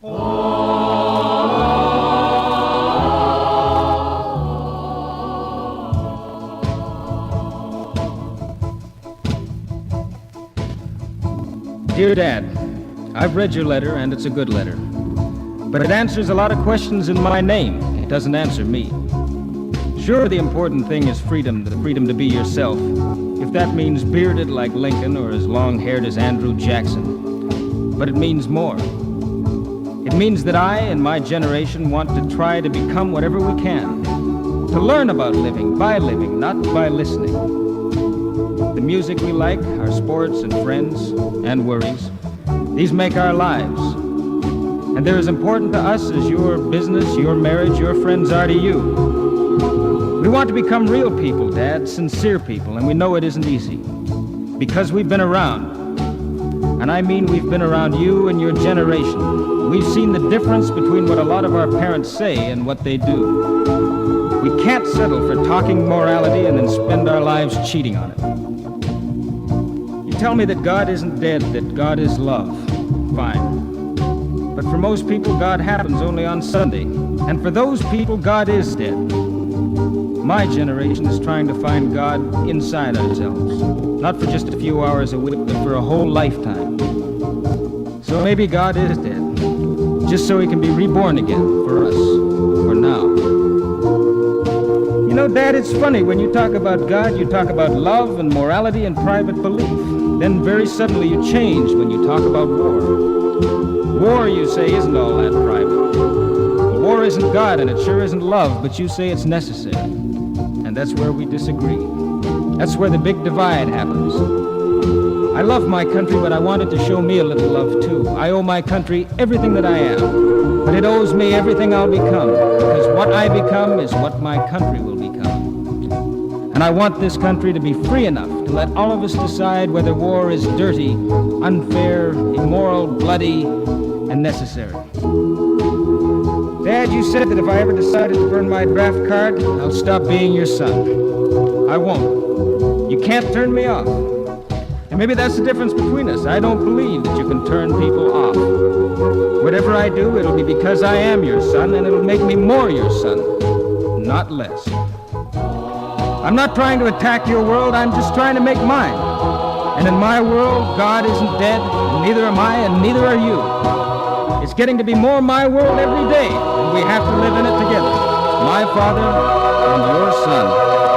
Dear Dad, I've read your letter, and it's a good letter. But it answers a lot of questions in my name. It doesn't answer me. Sure, the important thing is freedom, the freedom to be yourself. If that means bearded like Lincoln or as long-haired as Andrew Jackson. But it means more. It means that I and my generation want to try to become whatever we can. To learn about living, by living, not by listening. The music we like, our sports and friends and worries, these make our lives. And they're as important to us as your business, your marriage, your friends are to you. We want to become real people, Dad, sincere people, and we know it isn't easy. Because we've been around. And I mean we've been around you and your generation. We've seen the difference between what a lot of our parents say and what they do. We can't settle for talking morality and then spend our lives cheating on it. You tell me that God isn't dead, that God is love. Fine. But for most people, God happens only on Sunday. And for those people, God is dead. My generation is trying to find God inside ourselves. Not for just a few hours a week, but for a whole lifetime. So maybe God is dead, just so he can be reborn again for us, for now. You know, Dad, it's funny, when you talk about God, you talk about love and morality and private belief. Then very suddenly you change when you talk about war. War, you say, isn't all that private. War isn't God, and it sure isn't love, but you say it's necessary. And that's where we disagree. That's where the big divide happens. I love my country, but I want it to show me a little love, too. I owe my country everything that I am, but it owes me everything I'll become, because what I become is what my country will become. And I want this country to be free enough to let all of us decide whether war is dirty, unfair, immoral, bloody, and necessary. Dad, you said that if I ever decided to burn my draft card, I'll stop being your son. I won't. You can't turn me off. And maybe that's the difference between us. I don't believe that you can turn people off. Whatever I do, it'll be because I am your son, and it'll make me more your son, not less. I'm not trying to attack your world, I'm just trying to make mine. And in my world, God isn't dead, and neither am I, and neither are you. It's getting to be more my world every day, and we have to live in it together. My father and your son.